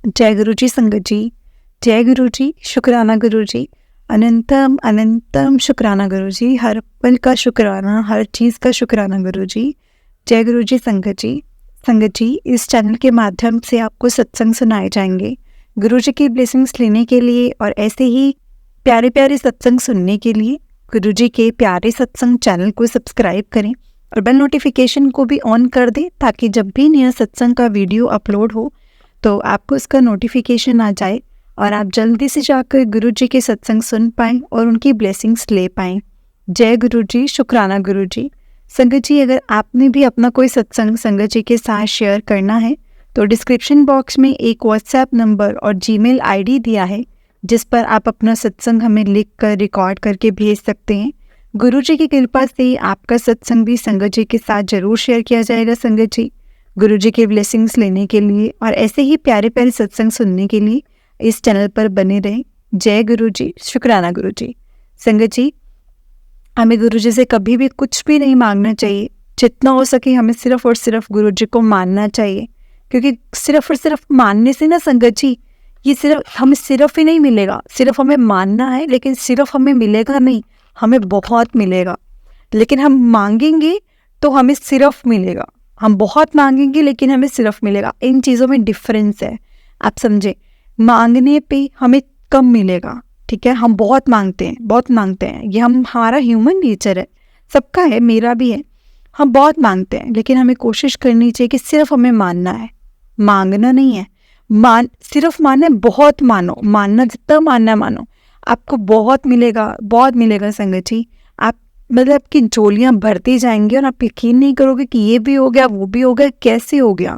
जय गुरु जी संगत जी, जय गुरु जी, शुक्राना गुरु जी, अनंतम अनंतम शुक्राना गुरु जी, हर पल का शुक्राना, हर चीज़ का शुक्राना गुरु जी। जय गुरु जी संगत जी। संगत जी, इस चैनल के माध्यम से आपको सत्संग सुनाए जाएंगे। गुरु जी की ब्लेसिंग्स लेने के लिए और ऐसे ही प्यारे प्यारे सत्संग सुनने के लिए गुरु जी के प्यारे सत्संग चैनल को सब्सक्राइब करें और बेल नोटिफिकेशन को भी ऑन कर दें, ताकि जब भी नया सत्संग का वीडियो अपलोड हो तो आपको इसका नोटिफिकेशन आ जाए और आप जल्दी से जाकर गुरु जी के सत्संग सुन पाएँ और उनकी ब्लेसिंग्स ले पाएँ। जय गुरु जी, शुक्राना गुरु जी। संगत जी, अगर आपने भी अपना कोई सत्संग संगत जी के साथ शेयर करना है तो डिस्क्रिप्शन बॉक्स में एक व्हाट्सएप नंबर और जीमेल आईडी दिया है, जिस पर आप अपना सत्संग हमें लिख कर रिकॉर्ड करके भेज सकते हैं। गुरु जी की कृपा से आपका सत्संग भी संगत जी के साथ जरूर शेयर किया जाएगा। संगत जी, गुरु जी के ब्लेसिंग्स लेने के लिए और ऐसे ही प्यारे प्यारे सत्संग सुनने के लिए इस चैनल पर बने रहें। जय गुरु जी, शुक्राना गुरु जी। संगत जी, हमें गुरु जी से कभी भी कुछ भी नहीं मांगना चाहिए। जितना हो सके हमें सिर्फ और सिर्फ गुरु जी को मानना चाहिए, क्योंकि सिर्फ और सिर्फ मानने से ना संगत जी, ये सिर्फ ही नहीं मिलेगा। सिर्फ हमें मानना है, लेकिन सिर्फ हमें मिलेगा नहीं, हमें बहुत मिलेगा। लेकिन हम मांगेंगे तो हमें सिर्फ मिलेगा। हम बहुत मांगेंगे लेकिन हमें सिर्फ मिलेगा। इन चीज़ों में डिफरेंस है, आप समझे। मांगने पे हमें कम मिलेगा, ठीक है। हम बहुत मांगते हैं, ये हमारा ह्यूमन नेचर है, सबका है, मेरा भी है। हम बहुत मांगते हैं, लेकिन हमें कोशिश करनी चाहिए कि सिर्फ हमें मानना है, मांगना नहीं है। सिर्फ मानना है, बहुत मानो, मानना जितना मानना है मानो, आपको बहुत मिलेगा संगत जी। आप मतलब कि झोलियाँ भरती जाएंगे और आप यकीन नहीं करोगे कि ये भी हो गया, वो भी हो गया, कैसे हो गया।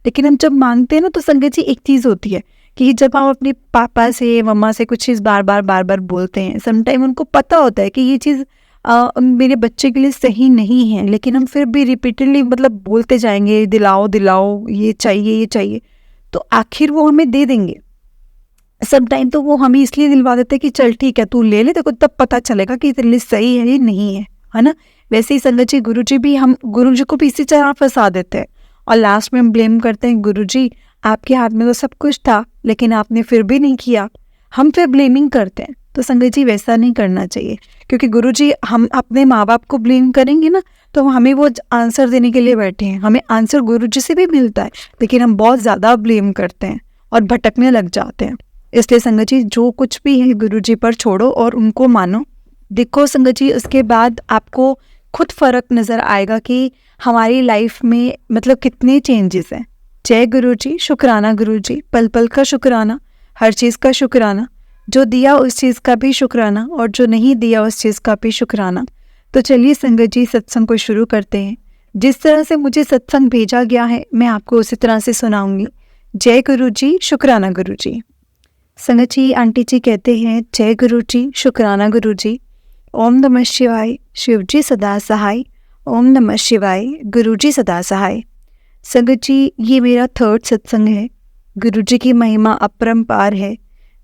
लेकिन हम जब मांगते हैं ना, तो संगत जी एक चीज़ होती है कि जब हम अपने पापा से, मम्मा से कुछ चीज़ बार बार बोलते हैं, समटाइम उनको पता होता है कि ये चीज़ मेरे बच्चे के लिए सही नहीं है, लेकिन हम फिर भी रिपीटेडली मतलब बोलते जाएंगे, दिलाओ, ये चाहिए, तो आखिर वो हमें दे देंगे। समटाइम तो वो हमें इसलिए दिलवा देते हैं कि चल ठीक है, तू ले ले, तेरे को तब पता चलेगा कि तेरे लिए सही है, ये नहीं है ना। वैसे ही संगत जी, गुरु जी को भी इसी तरह फंसा देते हैं और लास्ट में हम ब्लेम करते हैं, गुरु जी आपके हाथ में तो सब कुछ था, लेकिन आपने फिर भी नहीं किया। हम फिर ब्लेमिंग करते हैं। तो संगत जी, वैसा नहीं करना चाहिए, क्योंकि गुरु जी, हम अपने माँ बाप को ब्लेम करेंगे ना, तो हमें वो आंसर देने के लिए बैठे हैं। हमें आंसर गुरु जी से भी मिलता है, लेकिन हम बहुत ज़्यादा ब्लेम करते हैं और भटकने लग जाते हैं। इसलिए संगत जी, जो कुछ भी है गुरु जी पर छोड़ो और उनको मानो। देखो संगत जी, उसके बाद आपको खुद फर्क नज़र आएगा कि हमारी लाइफ में मतलब कितने चेंजेस हैं। जय गुरु जी, शुक्राना गुरु जी, पल पल का शुक्राना, हर चीज़ का शुक्राना, जो दिया उस चीज़ का भी शुक्राना और जो नहीं दिया उस चीज़ का भी शुक्राना। तो चलिए संगत जी, सत्संग को शुरू करते हैं। जिस तरह से मुझे सत्संग भेजा गया है, मैं आपको उसी तरह से सुनाऊंगी। जय गुरु जी, शुक्राना गुरु जी। संगत जी, आंटी जी कहते हैं, जय गुरु जी, शुक्राना गुरु जी। ओम नमः शिवाय, शिव जी सदा सहाय। ओम नमः शिवाय, गुरु जी सदा सहाय। संगत जी, ये मेरा 3rd सत्संग है। गुरु जी की महिमा अपरंपार है,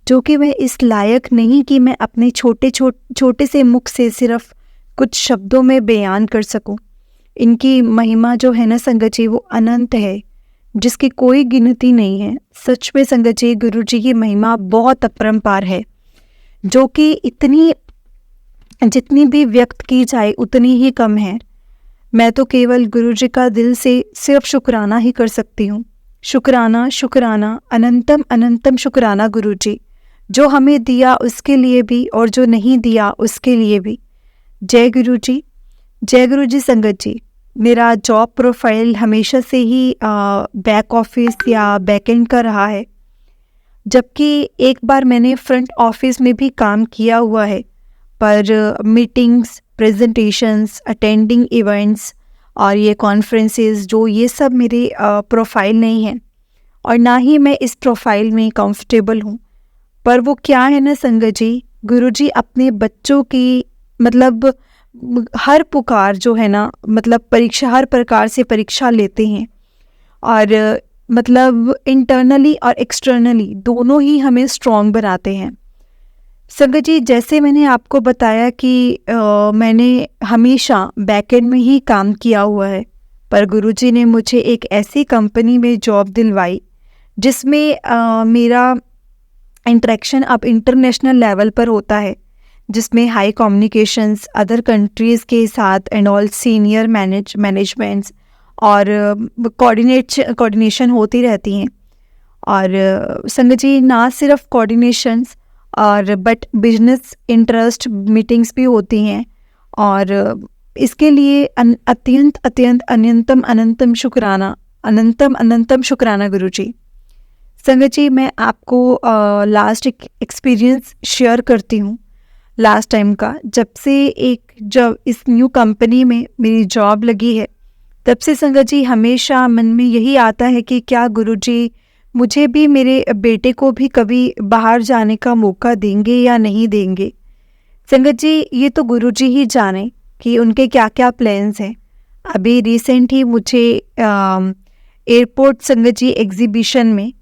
जो कि मैं इस लायक नहीं कि मैं अपने छोटे से मुख से सिर्फ कुछ शब्दों में बयान कर सकूं। इनकी महिमा जो है ना संगत जी, वो अनंत है, जिसकी कोई गिनती नहीं है। सच में संगत जी, गुरु जी की महिमा बहुत अपरंपार है, जो कि जितनी भी व्यक्त की जाए उतनी ही कम है। मैं तो केवल गुरु जी का दिल से सिर्फ शुक्राना ही कर सकती हूँ। शुक्राना, शुक्राना, अनंतम अनंतम शुक्राना गुरु जी, जो हमें दिया उसके लिए भी और जो नहीं दिया उसके लिए भी। जय गुरु जी, जय गुरु जी। संगत जी, मेरा जॉब प्रोफाइल हमेशा से ही बैक ऑफिस या बैक एंड का रहा है, जबकि एक बार मैंने फ्रंट ऑफिस में भी काम किया हुआ है, पर मीटिंग्स, प्रेजेंटेशंस, अटेंडिंग इवेंट्स और ये कॉन्फ्रेंसेस, जो ये सब मेरे प्रोफाइल नहीं है और ना ही मैं इस प्रोफाइल में कंफर्टेबल हूँ। पर वो क्या है ना संगत जी, गुरु जी अपने बच्चों की मतलब हर पुकार जो है ना, मतलब परीक्षा, हर प्रकार से परीक्षा लेते हैं और मतलब इंटरनली और एक्सटर्नली दोनों ही हमें स्ट्रॉन्ग बनाते हैं। संगत जी, जैसे मैंने आपको बताया कि मैंने हमेशा बैकएंड में ही काम किया हुआ है, पर गुरुजी ने मुझे एक ऐसी कंपनी में जॉब दिलवाई जिसमें मेरा इंटरेक्शन अब इंटरनेशनल लेवल पर होता है, जिसमें हाई कम्युनिकेशंस अदर कंट्रीज़ के साथ एंड ऑल सीनियर मैनेजमेंट्स और कोऑर्डिनेशन होती रहती हैं। और संगत जी, ना सिर्फ कोऑर्डिनेशंस और बट बिजनेस इंटरेस्ट मीटिंग्स भी होती हैं। और इसके लिए अत्यंत अत्यंत अनंतम अनंतम शुक्राना, अनंतम अनंतम शुक्राना गुरु जी। संगत जी, मैं आपको लास्ट एक एक्सपीरियंस शेयर करती हूँ लास्ट टाइम का। जब इस न्यू कंपनी में मेरी जॉब लगी है, तब से संगत जी हमेशा मन में यही आता है कि क्या गुरुजी मुझे भी, मेरे बेटे को भी कभी बाहर जाने का मौका देंगे या नहीं देंगे। संगत जी, ये तो गुरुजी ही जाने कि उनके क्या क्या प्लान्स हैं। अभी रिसेंट ही मुझे एयरपोर्ट संगत जी एग्जीबिशन में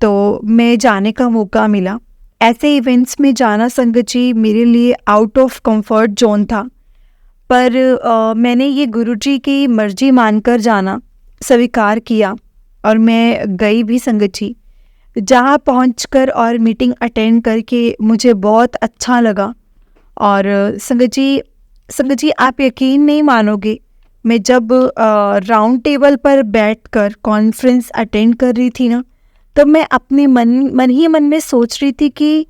तो मैं जाने का मौका मिला। ऐसे इवेंट्स में जाना संगत जी मेरे लिए आउट ऑफ कंफर्ट जोन था, पर मैंने ये गुरुजी की मर्जी मानकर जाना स्वीकार किया और मैं गई भी संगत जी। जहाँ पहुँचकर और मीटिंग अटेंड करके मुझे बहुत अच्छा लगा। और संगत जी आप यकीन नहीं मानोगे, मैं जब राउंड टेबल पर बैठकर कॉन्फ्रेंस अटेंड कर रही थी ना, तब मैं अपने मन ही मन में सोच रही थी कि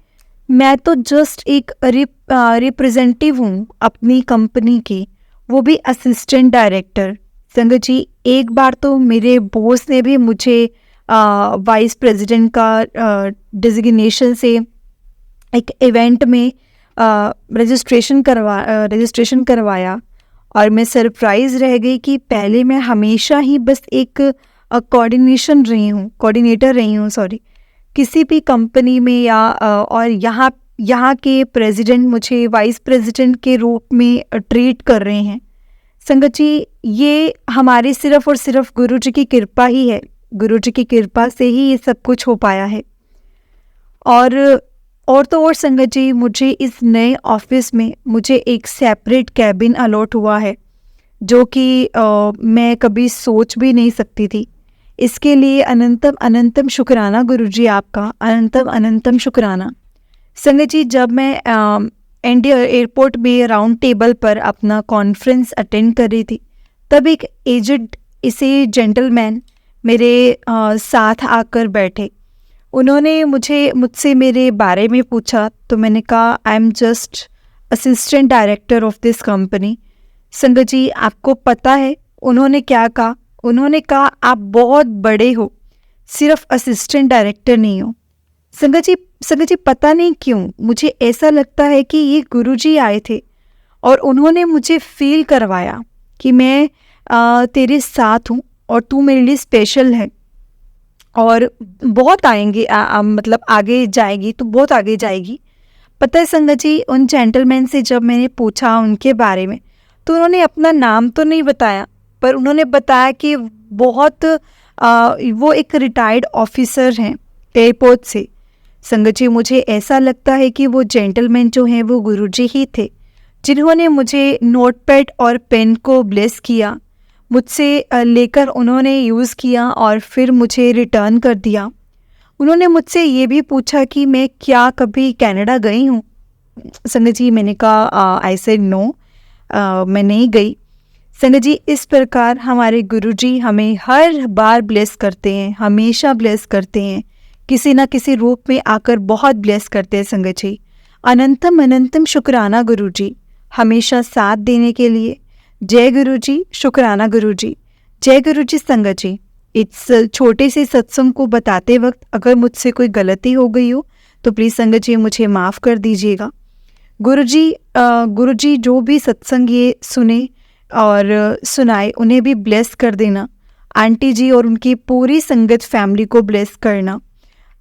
मैं तो जस्ट एक रिप्रेजेंटेटिव हूँ अपनी कंपनी की, वो भी असिस्टेंट डायरेक्टर। संगत जी, एक बार तो मेरे बॉस ने भी मुझे वाइस प्रेसिडेंट का डिजिग्नेशन से एक इवेंट में रजिस्ट्रेशन करवाया और मैं सरप्राइज़ रह गई कि पहले मैं हमेशा ही बस एक कोऑर्डिनेटर रही हूँ किसी भी कंपनी में और यहाँ के प्रेसिडेंट मुझे वाइस प्रेसिडेंट के रूप में ट्रीट कर रहे हैं। संगत जी, ये हमारी सिर्फ और सिर्फ गुरु जी की कृपा ही है। गुरु जी की कृपा से ही ये सब कुछ हो पाया है। और तो और संगत जी, मुझे इस नए ऑफिस में मुझे एक सेपरेट कैबिन अलॉट हुआ है, जो कि मैं कभी सोच भी नहीं सकती थी। इसके लिए अनंतम अनंतम शुक्राना गुरु जी आपका, अनंतम अनंतम शुक्राना। संगत जी, जब मैं इंडिया एयरपोर्ट में राउंड टेबल पर अपना कॉन्फ्रेंस अटेंड कर रही थी, तब एक एजेड जेंटलमैन मेरे साथ आकर बैठे। उन्होंने मुझसे मेरे बारे में पूछा, तो मैंने कहा I am just assistant director of this company. संगत जी, आपको पता है उन्होंने क्या कहा? उन्होंने कहा आप बहुत बड़े हो, सिर्फ असिस्टेंट डायरेक्टर नहीं हो। संगत जी, पता नहीं क्यों मुझे ऐसा लगता है कि ये गुरुजी आए थे और उन्होंने मुझे फील करवाया कि मैं तेरे साथ हूँ और तू मेरे लिए स्पेशल है और बहुत आएंगे, मतलब आगे जाएगी तो बहुत आगे जाएगी। पता है संगत जी, उन जेंटलमैन से जब मैंने पूछा उनके बारे में, तो उन्होंने अपना नाम तो नहीं बताया, पर उन्होंने बताया कि वो एक रिटायर्ड ऑफिसर हैं एयरपोर्ट से। संगत जी, मुझे ऐसा लगता है कि वो जेंटलमैन जो हैं वो गुरुजी ही थे, जिन्होंने मुझे नोटपैड और पेन को ब्लेस किया, मुझसे लेकर उन्होंने यूज़ किया और फिर मुझे रिटर्न कर दिया। उन्होंने मुझसे ये भी पूछा कि मैं क्या कभी कनाडा गई हूँ। संगत जी, मैंने कहा आई सेड नो, मैं नहीं गई। संगत जी, इस प्रकार हमारे गुरुजी हमें हर बार ब्लेस करते हैं, हमेशा ब्लेस करते हैं, किसी ना किसी रूप में आकर बहुत ब्लेस करते हैं। संगत जी, अनंतम अनंतम शुक्राना गुरुजी, हमेशा साथ देने के लिए। जय गुरुजी, शुक्राना गुरुजी, जय गुरुजी। संगत जी, इस छोटे से सत्संग को बताते वक्त अगर मुझसे कोई गलती हो गई हो तो प्लीज़ संगत जी मुझे माफ़ कर दीजिएगा। गुरुजी जो भी सत्संग ये सुने और सुनाए, उन्हें भी ब्लेस कर देना। आंटी जी और उनकी पूरी संगत फैमिली को ब्लेस करना।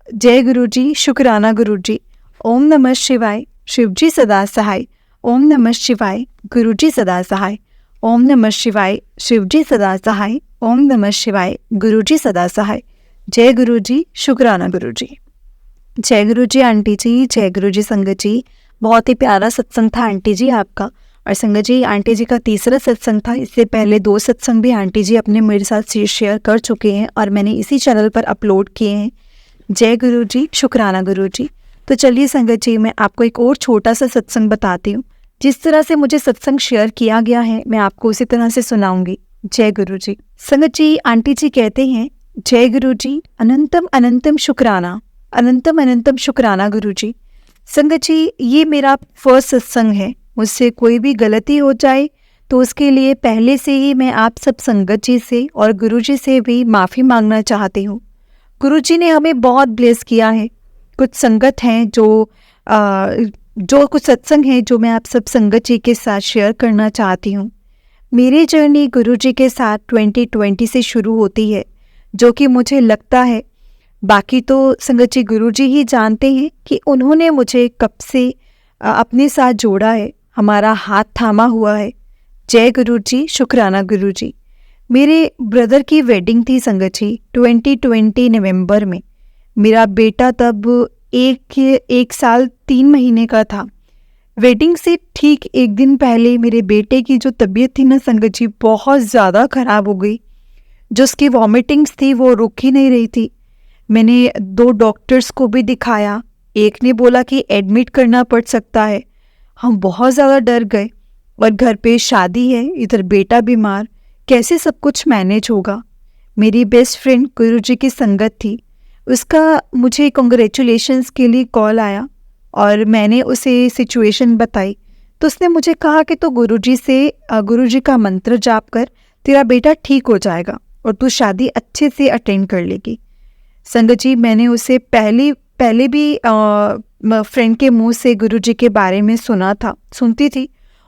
जय गुरुजी, शुक्राना गुरुजी। ओम नमः शिवाय, शिवजी सदा सहाय। ओम नमः शिवाय, गुरुजी सदा सहाय। ओम नमः शिवाय, शिवजी सदा सहाय। ओम नमः शिवाय, गुरुजी सदा सहाय। जय गुरुजी, शुक्राना गुरुजी। जय गुरुजी आंटी जी, जय गुरुजी संगत जी। बहुत ही प्यारा सत्संग था आंटी जी आपका, और संगत जी, आंटी जी का तीसरा सत्संग था। इससे पहले 2 सत्संग भी आंटी जी अपने मेरे साथ शेयर कर चुके हैं और मैंने इसी चैनल पर अपलोड किए हैं। जय गुरु जी, शुक्राना गुरु जी। तो चलिए संगत जी, मैं आपको एक और छोटा सा सत्संग बताती हूँ। जिस तरह से मुझे सत्संग शेयर किया गया है, मैं आपको उसी तरह से सुनाऊंगी। जय गुरु जी। संगत जी, आंटी जी कहते हैं, जय गुरु जी, अनंतम अनंतम शुक्राना, अनंतम अनंतम शुक्राना गुरु जी। संगत जी, ये मेरा फर्स्ट सत्संग है। मुझसे कोई भी गलती हो जाए तो उसके लिए पहले से ही मैं आप सब संगत जी से और गुरु जी से भी माफ़ी मांगना चाहती हूँ। गुरु जी ने हमें बहुत ब्लेस किया है। कुछ संगत हैं जो कुछ सत्संग हैं जो मैं आप सब संगत जी के साथ शेयर करना चाहती हूँ। मेरी जर्नी गुरु जी के साथ 2020 से शुरू होती है, जो कि मुझे लगता है, बाकी तो संगत जी गुरु जी ही जानते हैं कि उन्होंने मुझे कब से अपने साथ जोड़ा है, हमारा हाथ थामा हुआ है। जय गुरु जी, शुक्राना गुरु जी। मेरे ब्रदर की वेडिंग थी संगत जी 2020 नवंबर में। मेरा बेटा तब एक साल 3 महीने का था। वेडिंग से ठीक एक दिन पहले मेरे बेटे की जो तबीयत थी ना संगत जी, बहुत ज़्यादा ख़राब हो गई। जो उसकी वॉमिटिंग्स थी वो रुक ही नहीं रही थी। मैंने 2 डॉक्टर्स को भी दिखाया। एक ने बोला कि एडमिट करना पड़ सकता है। हम बहुत ज़्यादा डर गए और घर पे शादी है, इधर बेटा बीमार, कैसे सब कुछ मैनेज होगा। मेरी बेस्ट फ्रेंड गुरुजी की संगत थी, उसका मुझे कॉन्ग्रेचुलेशंस के लिए कॉल आया और मैंने उसे सिचुएशन बताई। तो उसने मुझे कहा कि तो गुरुजी का मंत्र जाप कर, तेरा बेटा ठीक हो जाएगा और तू शादी अच्छे से अटेंड कर लेगी। संगत जी, मैंने उसे पहले भी फ्रेंड के मुंह से गुरुजी के बारे में सुनती थी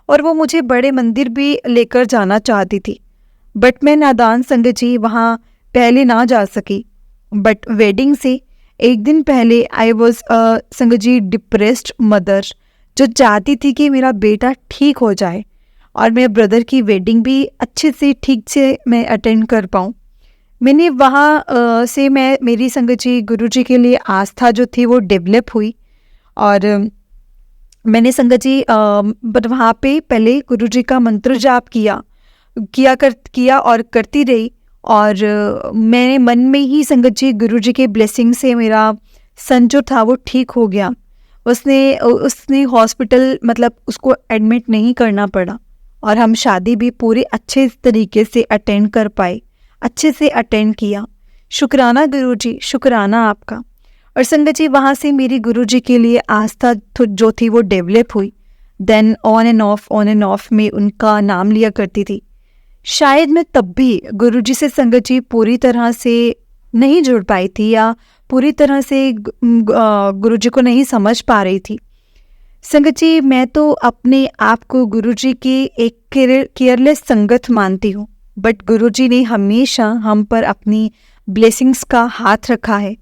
और वो मुझे बड़े मंदिर भी लेकर जाना चाहती थी, बट मैं नादान संगत जी वहाँ पहले ना जा सकी। बट वेडिंग से एक दिन पहले आई वॉज संगत जी डिप्रेस्ड मदर, जो चाहती थी कि मेरा बेटा ठीक हो जाए और मेरे ब्रदर की वेडिंग भी अच्छे से ठीक से मैं अटेंड कर पाऊँ। मैंने वहाँ से मेरी संगत जी गुरुजी के लिए आस्था जो थी वो डेवलप हुई और मैंने संगत जी बट वहाँ पे पहले गुरुजी का मंत्र जाप किया और करती रही और मैंने मन में ही संगत जी गुरुजी के ब्लेसिंग से मेरा सन जो था वो ठीक हो गया। उसने हॉस्पिटल मतलब उसको एडमिट नहीं करना पड़ा और हम शादी भी पूरे अच्छे तरीके से अटेंड कर पाए, अच्छे से अटेंड किया। शुक्राना गुरुजी, शुक्राना आपका। और संगत जी वहाँ से मेरी गुरुजी के लिए आस्था जो थी वो डेवलप हुई। देन ऑन एंड ऑफ में उनका नाम लिया करती थी। शायद मैं तब भी गुरुजी से संगत जी पूरी तरह से नहीं जुड़ पाई थी या पूरी तरह से गुरुजी को नहीं समझ पा रही थी। संगत जी, मैं तो अपने आप को गुरुजी की एक केयरलेस संगत मानती हूँ, बट गुरुजी ने हमेशा हम पर अपनी ब्लेसिंग्स का हाथ रखा है।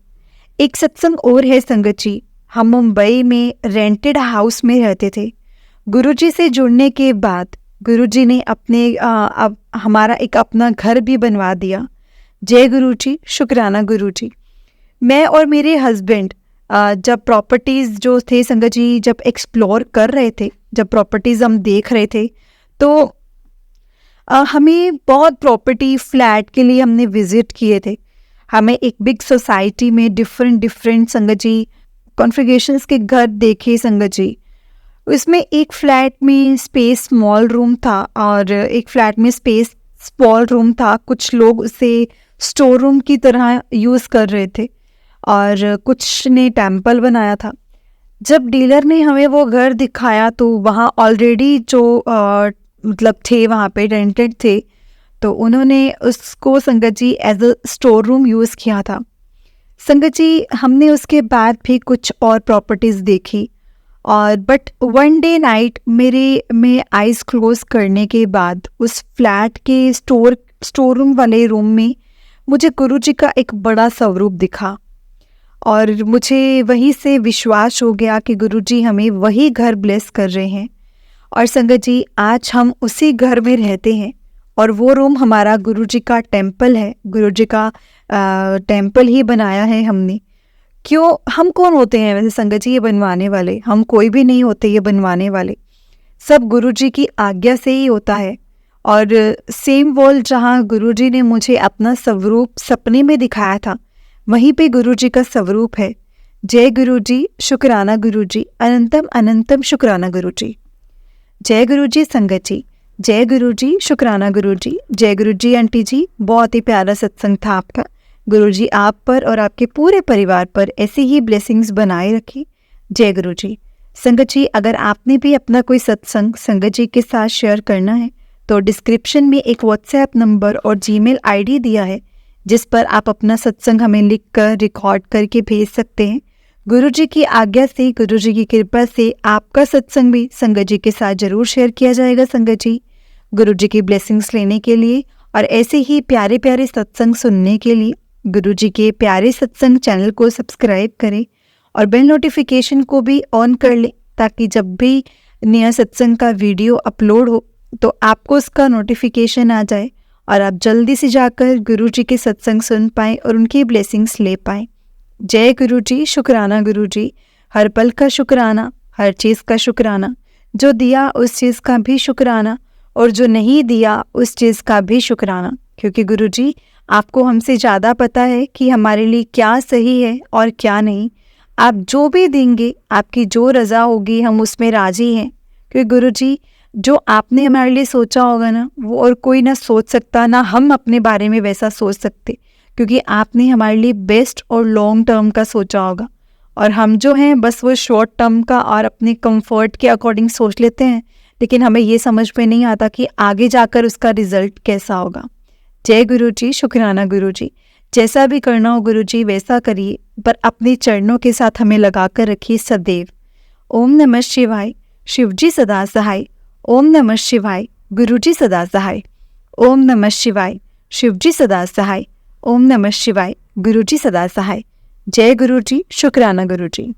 एक सत्संग और है संगत जी, हम मुंबई में रेंटेड हाउस में रहते थे। गुरुजी से जुड़ने के बाद गुरुजी ने हमारा एक अपना घर भी बनवा दिया। जय गुरुजी, शुक्राना गुरुजी। मैं और मेरे हस्बैंड जब प्रॉपर्टीज़ जो थे संगत जी, जब एक्सप्लोर कर रहे थे, जब प्रॉपर्टीज़ हम देख रहे थे, तो हमें बहुत प्रॉपर्टी फ्लैट के लिए हमने विज़िट किए थे। हमें एक बिग सोसाइटी में डिफरेंट संगत जी कॉन्फ़िगरेशंस के घर देखे संगत जी। उसमें एक फ्लैट में स्पेस स्मॉल रूम था और एक फ्लैट में स्पेस स्मॉल रूम था। कुछ लोग उसे स्टोर रूम की तरह यूज़ कर रहे थे और कुछ ने टेम्पल बनाया था। जब डीलर ने हमें वो घर दिखाया तो वहाँ ऑलरेडी जो मतलब थे वहाँ पे रेंटेड थे, तो उन्होंने उसको संगत जी as a store room use किया था। संगत जी, हमने उसके बाद भी कुछ और प्रॉपर्टीज़ देखी और बट वन डे नाइट मैं आइज़ क्लोज करने के बाद उस फ्लैट के स्टोर रूम वाले रूम में मुझे गुरुजी का एक बड़ा स्वरूप दिखा और मुझे वहीं से विश्वास हो गया कि गुरुजी हमें वही घर ब्लेस कर रहे हैं। और संगत जी, आज हम उसी घर में रहते हैं और वो रूम हमारा गुरुजी का टेम्पल है। गुरुजी का टेम्पल ही बनाया है हमने। क्यों, हम कौन होते हैं वैसे संगत जी ये बनवाने वाले? हम कोई भी नहीं होते ये बनवाने वाले। सब गुरुजी की आज्ञा से ही होता है। और सेम वॉल जहाँ गुरुजी ने मुझे अपना स्वरूप सपने में दिखाया था, वहीं पे गुरुजी का स्वरूप है। जय गुरुजी, शुक्राना गुरुजी, अनंतम अनंतम शुक्राना गुरुजी। जय गुरुजी संगत जी, जय गुरुजी, शुक्राना गुरुजी। जय गुरुजी आंटी जी, बहुत ही प्यारा सत्संग था आपका। गुरुजी आप पर और आपके पूरे परिवार पर ऐसी ही ब्लेसिंग्स बनाए रखी। जय गुरुजी। संगत जी, अगर आपने भी अपना कोई सत्संग संगत जी के साथ शेयर करना है तो डिस्क्रिप्शन में एक व्हाट्सएप नंबर और जीमेल आईडी दिया है, जिस पर आप अपना सत्संग हमें लिख कर रिकॉर्ड करके भेज सकते हैं। गुरुजी की आज्ञा से, गुरुजी की कृपा से आपका सत्संग भी संगत जी के साथ जरूर शेयर किया जाएगा। संगत जी, गुरुजी की ब्लेसिंग्स लेने के लिए और ऐसे ही प्यारे प्यारे सत्संग सुनने के लिए गुरुजी के प्यारे सत्संग चैनल को सब्सक्राइब करें और बेल नोटिफिकेशन को भी ऑन कर लें, ताकि जब भी नया सत्संग का वीडियो अपलोड हो तो आपको उसका नोटिफिकेशन आ जाए और आप जल्दी से जाकर गुरुजी के सत्संग सुन पाएँ और उनकी ब्लेसिंग्स ले पाएँ। जय गुरुजी, शुक्राना गुरुजी। हर पल का शुक्राना, हर चीज़ का शुक्राना। जो दिया उस चीज़ का भी शुक्राना और जो नहीं दिया उस चीज़ का भी शुक्राना, क्योंकि गुरुजी आपको हमसे ज़्यादा पता है कि हमारे लिए क्या सही है और क्या नहीं। आप जो भी देंगे, आपकी जो रज़ा होगी, हम उसमें राज़ी हैं। क्योंकि गुरुजी, जो आपने हमारे लिए सोचा होगा ना, वो और कोई ना सोच सकता, ना हम अपने बारे में वैसा सोच सकते, क्योंकि आपने हमारे लिए बेस्ट और लॉन्ग टर्म का सोचा होगा। और हम जो हैं बस वो शॉर्ट टर्म का और अपने कंफर्ट के अकॉर्डिंग सोच लेते हैं, लेकिन हमें ये समझ में नहीं आता कि आगे जाकर उसका रिजल्ट कैसा होगा। जय गुरुजी, शुक्राना गुरुजी। जैसा भी करना हो गुरुजी वैसा करिए, पर अपने चरणों के साथ हमें लगा कर रखिए सदैव। ओम नमः शिवाय, शिवजी सदा सहाय। ओम नमः शिवाय, गुरुजी सदा सहाय। ओम नमः शिवाय, शिवजी सदा सहाय। ओम नमः शिवाय, गुरुजी सदा सहाय। जय गुरुजी, शुक्राना गुरुजी।